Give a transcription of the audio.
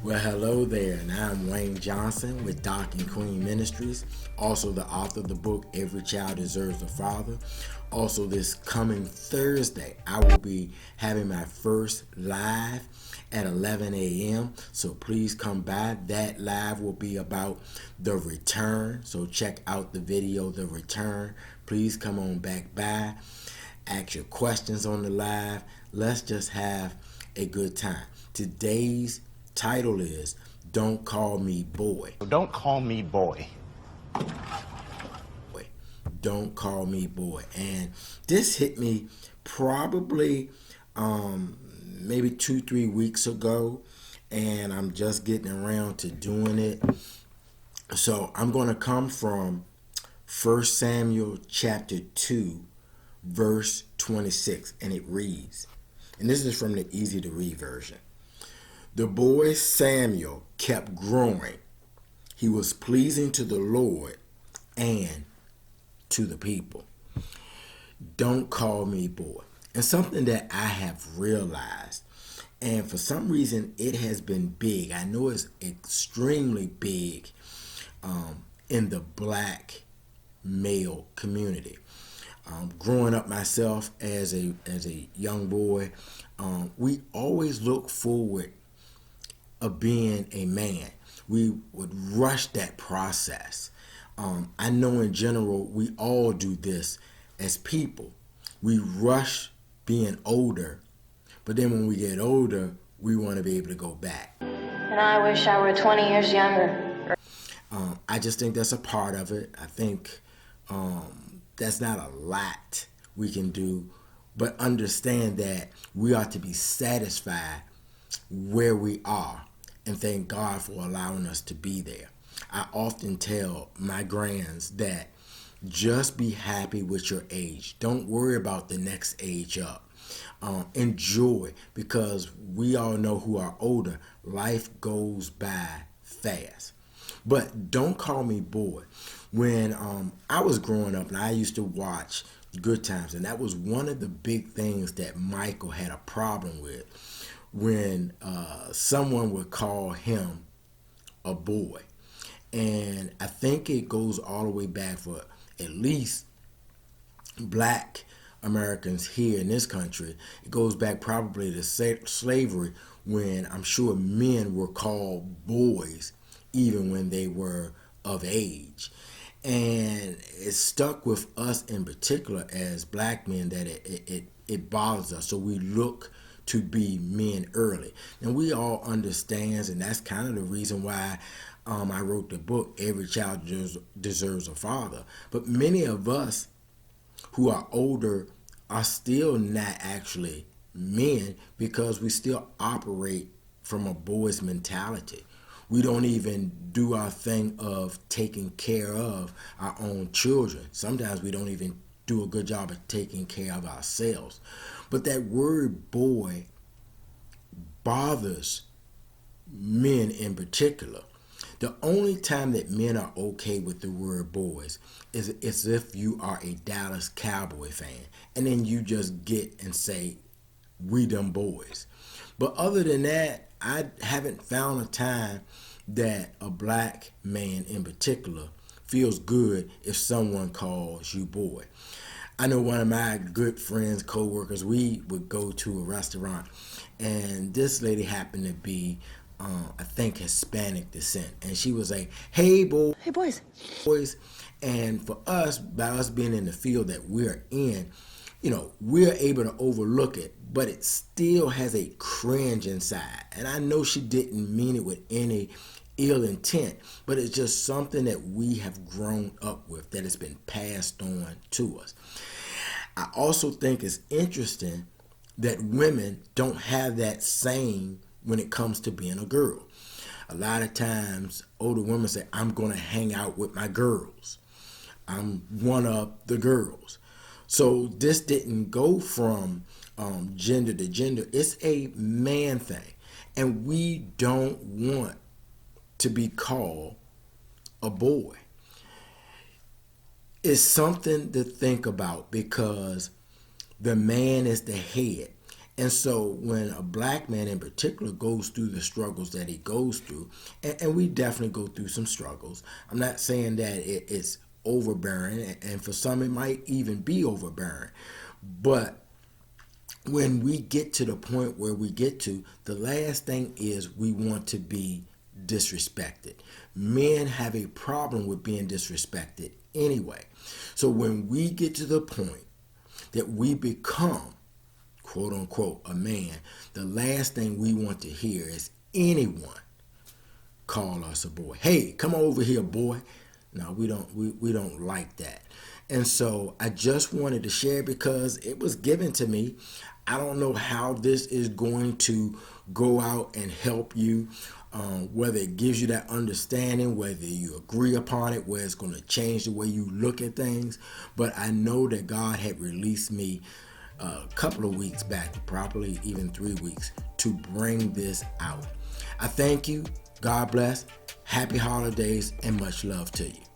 Well, hello there, and I'm Wayne Johnson with Doc and Queen Ministries, also the author of the book Every Child Deserves a Father. Also, this coming Thursday, I will be having my first live at 11 a.m. So please come by. That live will be about the return. So check out the video, The Return. Please come on back by. Ask your questions on the live. Let's just have a good time. Today's title is Don't Call Me Boy. Don't call me boy. Don't Call Me Boy. And this hit me probably maybe 2-3 weeks ago, and I'm just getting around to doing it. So I'm going to come from 1 Samuel chapter 2 verse 26, and it reads, and this is from the easy to read version. The boy Samuel kept growing. He was pleasing to the Lord and to the people. Don't call me boy. And something that I have realized, and for some reason it has been big. I know it's extremely big in the black male community. Growing up myself as a young boy, we always look forward of being a man. We would rush that process. I know in general we all do this as people. We rush being older, but then when we get older, we want to be able to go back. And I wish I were 20 years younger. I just think that's a part of it. I think that's not a lot we can do, but understand that we ought to be satisfied where we are and thank God for allowing us to be there. I often tell my grands that just be happy with your age. Don't worry about the next age up. Enjoy, because we all know who are older, life goes by fast. But don't call me boy. When I was growing up, and I used to watch Good Times, and that was one of the big things that Michael had a problem with, when someone would call him a boy. And I think it goes all the way back for at least black Americans here in this country. It goes back probably to slavery, when I'm sure men were called boys even when they were of age. And it stuck with us in particular as black men that it bothers us. So we look to be men early. And we all understands, and that's kind of the reason why I wrote the book, Every Child Deserves a Father. But many of us who are older are still not actually men, because we still operate from a boy's mentality. We don't even do our thing of taking care of our own children. Sometimes we don't even do a good job of taking care of ourselves. But that word boy bothers men in particular. The only time that men are okay with the word boys is if you are a Dallas Cowboy fan, and then you just get and say, we them boys. But other than that, I haven't found a time that a black man in particular feels good if someone calls you boy. I know one of my good friends, co-workers, we would go to a restaurant, and this lady happened to be, I think, Hispanic descent. And she was like, hey, boy. Hey, boys. Boys. And for us, by us being in the field that we're in, we're able to overlook it, but it still has a cringe inside. And I know she didn't mean it with any ill intent, but it's just something that we have grown up with, that has been passed on to us. I also think it's interesting that women don't have that same when it comes to being a girl. A lot of times older women say, I'm going to hang out with my girls. I'm one of the girls. So this didn't go from gender to gender. It's a man thing. And we don't want to be called a boy. It's something to think about, because the man is the head. And so when a black man in particular goes through the struggles that he goes through, and we definitely go through some struggles. I'm not saying that it's overbearing, and for some it might even be overbearing. But when we get to the point where we get to, the last thing is we want to be disrespected. Men have a problem with being disrespected anyway. So when we get to the point that we become, quote unquote, a man, the last thing we want to hear is anyone call us a boy. Hey, come over here, boy. No, we don't like that. And so I just wanted to share because it was given to me. I don't know how this is going to go out and help you, whether it gives you that understanding, whether you agree upon it, whether it's going to change the way you look at things. But I know that God had released me a couple of weeks back, probably even 3 weeks, to bring this out. I thank you. God bless. Happy holidays and much love to you.